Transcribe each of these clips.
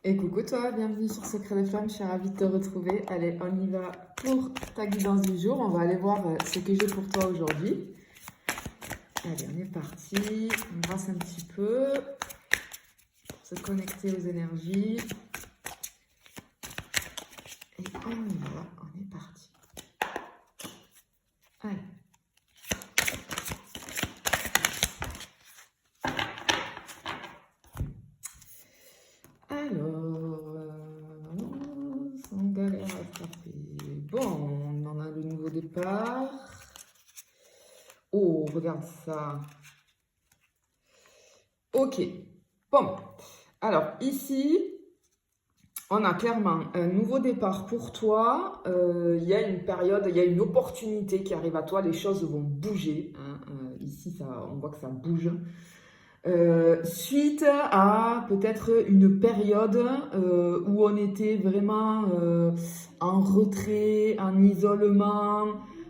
Et coucou toi, bienvenue sur Secret des Flammes, je suis ravie de te retrouver. Allez, on y va pour ta guidance du jour. On va aller voir ce que j'ai pour toi aujourd'hui. Allez, on est parti. On brasse un petit peu pour se connecter aux énergies. Et on y va, on est parti. Allez. Alors, sans galère à attraper. Bon, on en a le nouveau départ. Oh, regarde ça. Ok. Bon. Alors, ici, on a clairement un nouveau départ pour toi. Il y a une période, il y a une opportunité qui arrive à toi. Les choses vont bouger. Hein. Ici, ça, on voit que ça bouge. Suite à peut-être une période où on était vraiment en retrait, en isolement,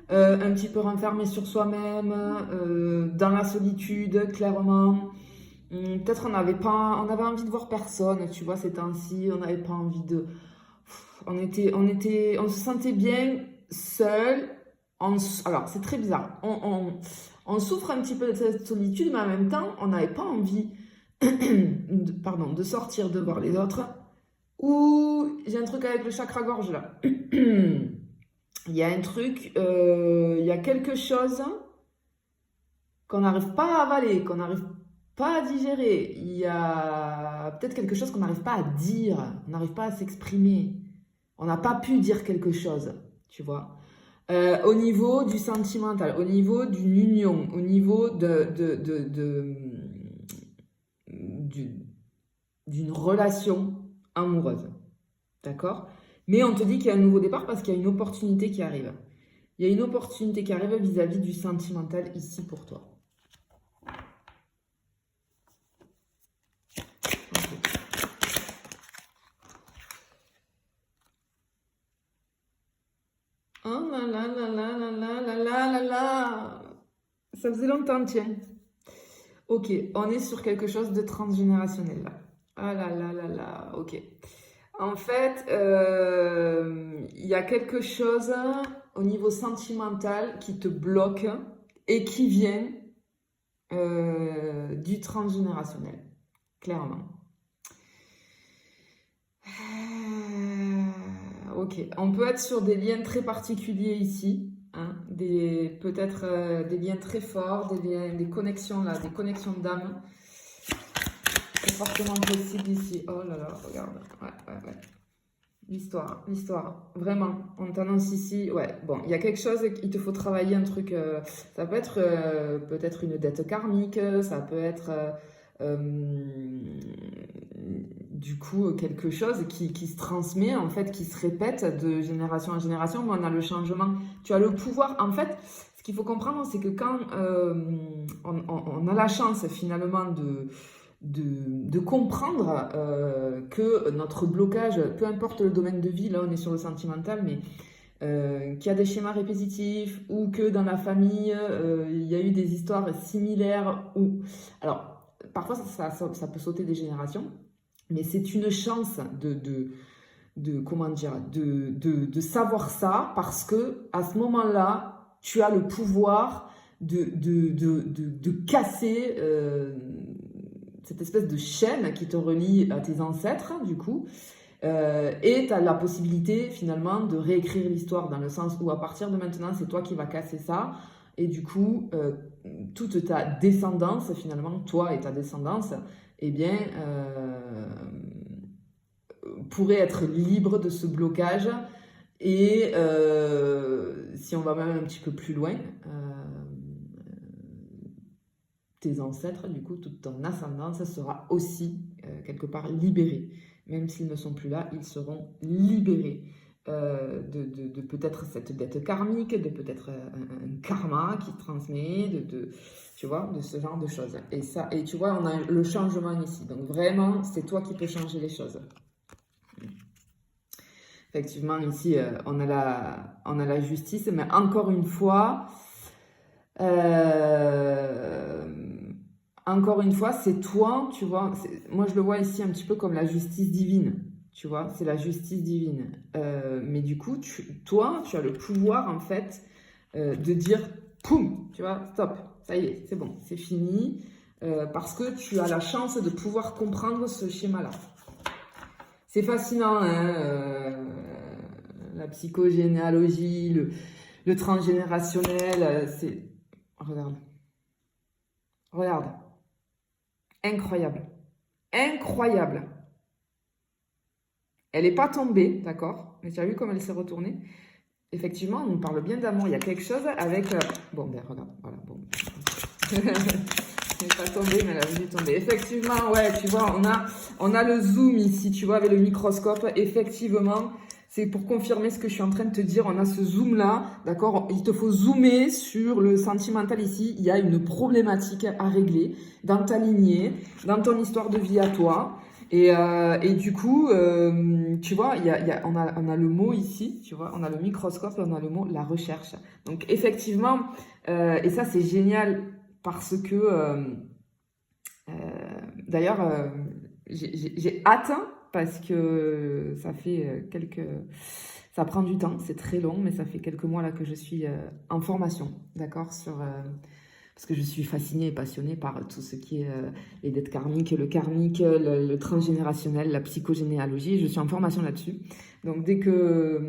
un petit peu renfermé sur soi-même, dans la solitude, clairement. Peut-être on avait envie de voir personne, tu vois, ces temps-ci, on n'avait pas envie de... On se sentait bien seul. Alors, c'est très bizarre. On souffre un petit peu de cette solitude, mais en même temps, on n'avait pas envie de sortir, de voir les autres. Ou j'ai un truc avec le chakra-gorge là. Il y a un truc, il y a quelque chose qu'on n'arrive pas à avaler, qu'on n'arrive pas à digérer. Il y a peut-être quelque chose qu'on n'arrive pas à dire, on n'arrive pas à s'exprimer. On n'a pas pu dire quelque chose, tu vois. Au niveau du sentimental, au niveau d'une union, au niveau d'une relation amoureuse. D'accord? Mais on te dit qu'il y a un nouveau départ parce qu'il y a une opportunité qui arrive. Il y a une opportunité qui arrive vis-à-vis du sentimental ici pour toi. Oh là là là là là là là là là là. Ça faisait longtemps, tiens. Ok, on est sur quelque chose de transgénérationnel là. Ah là là là là, ok. En fait, il y a quelque chose au niveau sentimental qui te bloque et qui vient du transgénérationnel, clairement. Ok, on peut être sur des liens très particuliers ici, hein, peut-être des liens très forts, des connexions là, des connexions d'âme. C'est fortement possible ici. Oh là là, regarde. Ouais. L'histoire. Vraiment. On t'annonce ici. Ouais, bon, il y a quelque chose, il te faut travailler un truc. Ça peut être peut-être une dette karmique, ça peut être du coup quelque chose qui se transmet, en fait, qui se répète de génération en génération. Mais on a le changement. Tu as le pouvoir. En fait, ce qu'il faut comprendre, c'est que quand on a la chance finalement de comprendre que notre blocage, peu importe le domaine de vie, là on est sur le sentimental, mais qu'il y a des schémas répétitifs ou que dans la famille, il y a eu des histoires similaires. Alors, parfois ça peut sauter des générations, mais c'est une chance comment dire, de savoir ça parce que à ce moment-là, tu as le pouvoir de casser cette espèce de chaîne qui te relie à tes ancêtres, du coup, et tu as la possibilité finalement de réécrire l'histoire dans le sens où à partir de maintenant, c'est toi qui vas casser ça, et du coup, toute ta descendance, finalement, toi et ta descendance, eh bien, pourrait être libre de ce blocage. Et si on va même un petit peu plus loin, tes ancêtres, du coup, toute ton ascendance sera aussi quelque part libérée. Même s'ils ne sont plus là, ils seront libérés de peut-être cette dette karmique, de peut-être un karma qui se transmet, tu vois, de ce genre de choses. Et tu vois, on a le changement ici. Donc vraiment, c'est toi qui peux changer les choses. Effectivement, ici, on a la justice, mais encore une fois, encore une fois, c'est toi, tu vois. Moi, je le vois ici un petit peu comme la justice divine, tu vois. C'est la justice divine. Mais du coup, toi, tu as le pouvoir, en fait, de dire, poum, tu vois, stop, ça y est, c'est bon, c'est fini. Parce que tu as la chance de pouvoir comprendre ce schéma-là. C'est fascinant, hein, la psychogénéalogie, le transgénérationnel, c'est... Regarde, regarde, incroyable, incroyable. Elle n'est pas tombée, d'accord? Mais tu as vu comme elle s'est retournée? Effectivement, on nous parle bien d'amour. Il y a quelque chose avec... Bon, ben regarde, voilà, bon. Elle n'est pas tombée, mais elle a voulu tomber. Effectivement, ouais, tu vois, on a le zoom ici, tu vois, avec le microscope. Effectivement, c'est pour confirmer ce que je suis en train de te dire. On a ce zoom-là, d'accord? Il te faut zoomer sur le sentimental ici. Il y a une problématique à régler dans ta lignée, dans ton histoire de vie à toi. Et du coup, tu vois, on a le mot ici, tu vois, on a le microscope et on a le mot la recherche. Donc, effectivement, et ça, c'est génial parce que, d'ailleurs, j'ai hâte parce que ça fait ça prend du temps, c'est très long, mais ça fait quelques mois là que je suis en formation, d'accord, parce que je suis fascinée et passionnée par tout ce qui est les dettes karmiques, le karmique, le transgénérationnel, la psychogénéalogie. Je suis en formation là-dessus. Donc, dès que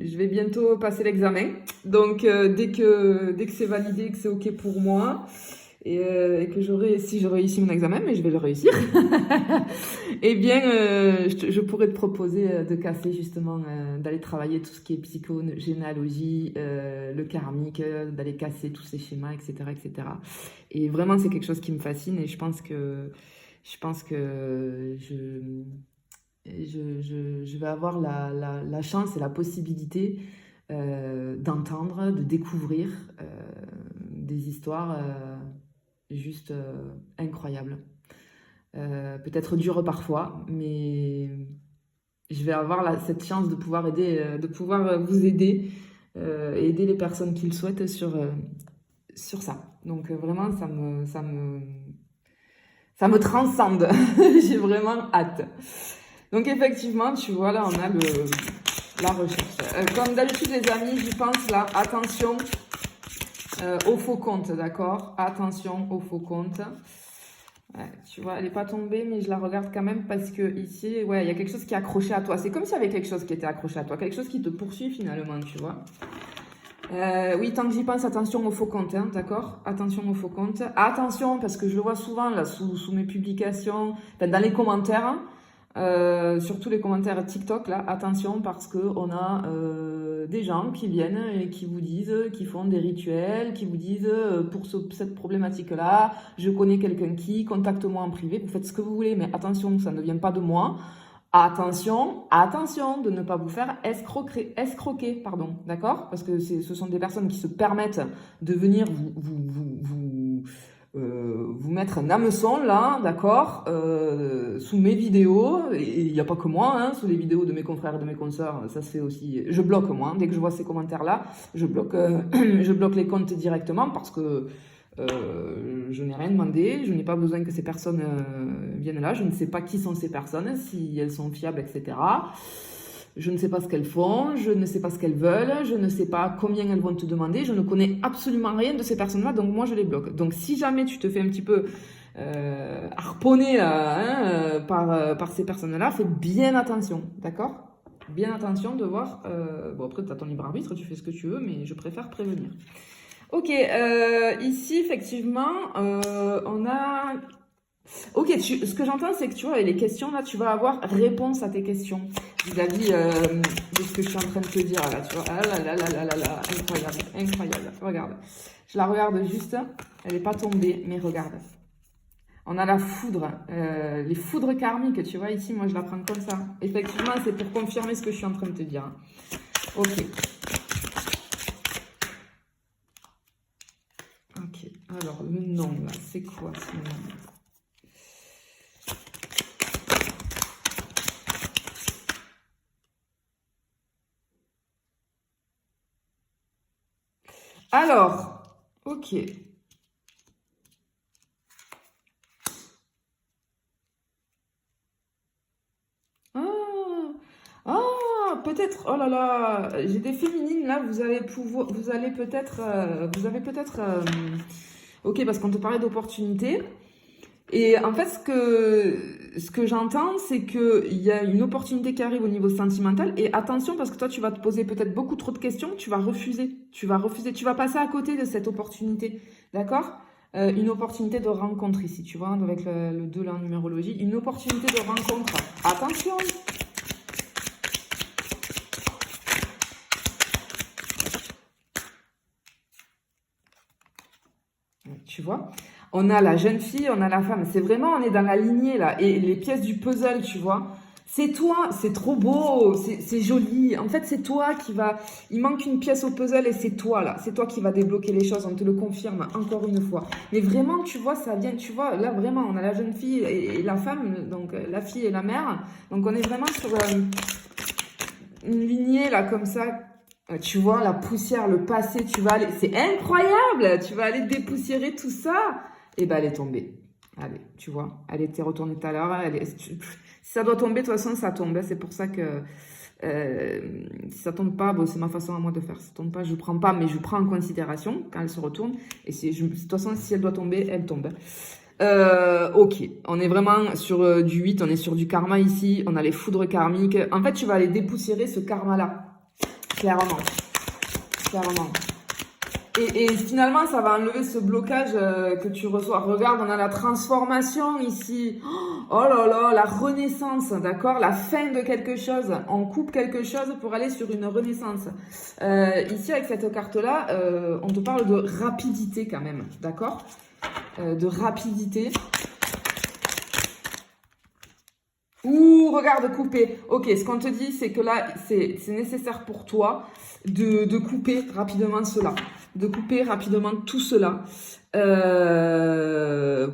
je vais bientôt passer l'examen, donc dès que c'est validé, que c'est OK pour moi, et que si je réussis mon examen, mais je vais le réussir, eh bien, je pourrais te proposer de casser justement, d'aller travailler tout ce qui est psychogénéalogie, le karmique, d'aller casser tous ces schémas, etc., etc. Et vraiment, c'est quelque chose qui me fascine et je pense que je vais avoir la chance et la possibilité d'entendre, de découvrir des histoires juste incroyables. Peut-être dures parfois, mais je vais avoir cette chance de pouvoir vous aider, aider les personnes qui le souhaitent sur ça. Donc vraiment, ça me transcende. J'ai vraiment hâte. Donc effectivement, tu vois, là, on a la recherche. Comme d'habitude, les amis, j'y pense là. Attention au faux compte, d'accord? Attention au faux compte. Ouais, tu vois, elle n'est pas tombée, mais je la regarde quand même parce que ici, ouais, il y a quelque chose qui est accroché à toi. C'est comme s'il y avait quelque chose qui était accroché à toi, quelque chose qui te poursuit finalement, tu vois. Oui, tant que j'y pense, attention aux faux comptes, hein, d'accord? Attention aux faux comptes. Attention, parce que je le vois souvent là sous mes publications, enfin, dans les commentaires, surtout les commentaires TikTok, là, attention parce qu'on a des gens qui viennent et qui vous disent, qui font des rituels, qui vous disent pour cette problématique-là, je connais quelqu'un contacte-moi en privé, vous faites ce que vous voulez, mais attention, ça ne vient pas de moi. Attention, attention de ne pas vous faire escroquer, pardon, d'accord? Parce que ce sont des personnes qui se permettent de venir vous mettre un hameçon là, d'accord, sous mes vidéos, et il n'y a pas que moi, hein, sous les vidéos de mes confrères et de mes consoeurs, ça se fait aussi, je bloque moi, dès que je vois ces commentaires-là, je bloque, je bloque les comptes directement parce que je n'ai rien demandé, je n'ai pas besoin que ces personnes viennent là, je ne sais pas qui sont ces personnes, si elles sont fiables, etc. Je ne sais pas ce qu'elles font, je ne sais pas ce qu'elles veulent, je ne sais pas combien elles vont te demander, je ne connais absolument rien de ces personnes-là, donc moi je les bloque. Donc si jamais tu te fais un petit peu harponner par ces personnes-là, fais bien attention, d'accord? Bien attention de voir, bon après tu as ton libre arbitre, tu fais ce que tu veux, mais je préfère prévenir. Ok, ici effectivement, on a... Ok, ce que j'entends, c'est que tu vois, les questions, là, tu vas avoir réponse à tes questions vis-à-vis de ce que je suis en train de te dire, là, tu vois. Ah là là là là là là, incroyable, incroyable. Regarde, je la regarde juste, elle n'est pas tombée, mais regarde. On a la foudre, les foudres karmiques, tu vois, ici, moi, je la prends comme ça. Effectivement, c'est pour confirmer ce que je suis en train de te dire. Ok. Ok, alors, le nom, là, c'est quoi ce nom ? Alors, ok. peut-être, oh là là, j'ai des féminines là, ok, parce qu'on te parlait d'opportunités. Et en fait, ce que j'entends, c'est qu'il y a une opportunité qui arrive au niveau sentimental. Et attention, parce que toi, tu vas te poser peut-être beaucoup trop de questions, tu vas refuser. Tu vas passer à côté de cette opportunité. D'accord? Une opportunité de rencontre ici, tu vois, avec le 2 là en numérologie. Une opportunité de rencontre. Attention! Tu vois? On a la jeune fille, on a la femme. C'est vraiment, on est dans la lignée là. Et les pièces du puzzle, tu vois. C'est toi, c'est trop beau, c'est joli. En fait, c'est toi qui va. Il manque une pièce au puzzle et c'est toi là. C'est toi qui va débloquer les choses. On te le confirme encore une fois. Mais vraiment, tu vois, ça vient. Tu vois, là vraiment, on a la jeune fille et la femme, donc la fille et la mère. Donc on est vraiment sur une lignée là comme ça. Tu vois, la poussière, le passé, tu vas aller. C'est incroyable! Tu vas aller dépoussiérer tout ça. Et ben, elle est tombée. Allez, tu vois, elle était retournée tout à l'heure. Si ça doit tomber, de toute façon, ça tombe. C'est pour ça que si ça tombe pas, bon, c'est ma façon à moi de faire. Si ça tombe pas, je prends pas, mais je prends en considération quand elle se retourne. Et de toute façon, si elle doit tomber, elle tombe. Ok, on est vraiment sur du 8, on est sur du karma ici. On a les foudres karmiques. En fait, tu vas aller dépoussiérer ce karma-là. Clairement. Clairement. Et finalement, ça va enlever ce blocage que tu reçois. Regarde, on a la transformation ici. Oh là là, la renaissance, d'accord? La fin de quelque chose. On coupe quelque chose pour aller sur une renaissance. Ici, avec cette carte-là, on te parle de rapidité quand même, d'accord? De rapidité. Ouh, regarde, couper. Ok, ce qu'on te dit, c'est que là, c'est nécessaire pour toi de couper rapidement cela. De couper rapidement tout cela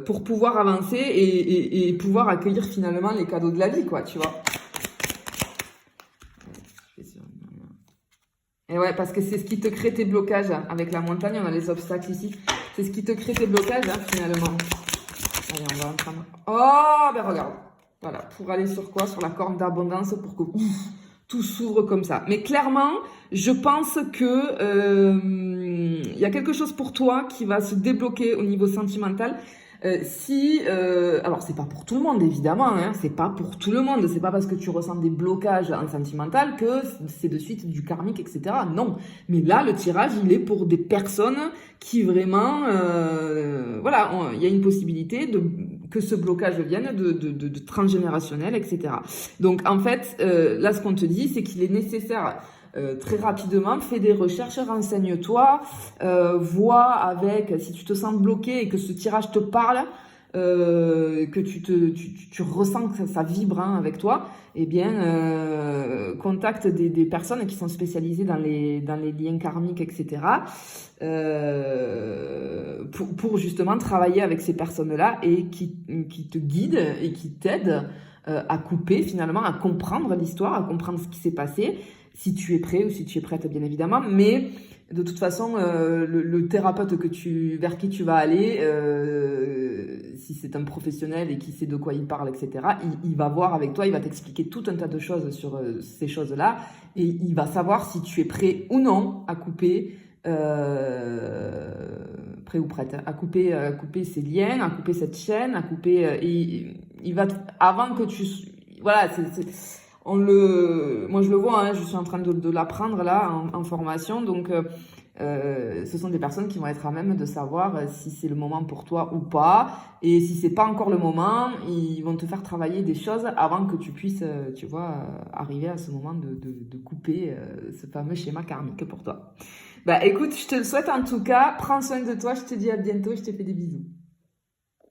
pour pouvoir avancer et pouvoir accueillir finalement les cadeaux de la vie, quoi, tu vois. Et ouais, parce que c'est ce qui te crée tes blocages. Avec la montagne, on a les obstacles ici. C'est ce qui te crée tes blocages, finalement. Allez, on va en prendre. Oh, ben regarde. Voilà, pour aller sur quoi? Sur la corne d'abondance, pour que tout s'ouvre comme ça. Mais clairement, je pense que y a quelque chose pour toi qui va se débloquer au niveau sentimental. Alors c'est pas pour tout le monde évidemment, hein, c'est pas pour tout le monde, c'est pas parce que tu ressens des blocages en sentimental que c'est de suite du karmique, etc. Non, mais là le tirage il est pour des personnes qui vraiment, voilà, il y a une possibilité que ce blocage vienne de transgénérationnel, etc. Donc en fait, là ce qu'on te dit, c'est qu'il est nécessaire très rapidement, fais des recherches, renseigne-toi, vois avec, si tu te sens bloqué et que ce tirage te parle, que tu ressens que ça vibre hein, avec toi, eh bien, contacte des personnes qui sont spécialisées dans les liens karmiques, etc. Pour justement travailler avec ces personnes-là et qui te guident et qui t'aident à couper finalement, à comprendre l'histoire, à comprendre ce qui s'est passé, si tu es prêt ou si tu es prête, bien évidemment. Mais de toute façon, le thérapeute vers qui tu vas aller, si c'est un professionnel et qui sait de quoi il parle, etc., il va voir avec toi, il va t'expliquer tout un tas de choses sur ces choses-là et il va savoir si tu es prêt ou non à couper, prêt ou prête, à couper ces liens, à couper cette chaîne, à couper... il va... Avant que tu... Voilà, moi je le vois, hein, je suis en train de l'apprendre là en formation, donc ce sont des personnes qui vont être à même de savoir si c'est le moment pour toi ou pas, et si c'est pas encore le moment, ils vont te faire travailler des choses avant que tu puisses, tu vois, arriver à ce moment de couper ce fameux schéma karmique pour toi. Bah écoute, je te le souhaite en tout cas, prends soin de toi, je te dis à bientôt, je te fais des bisous.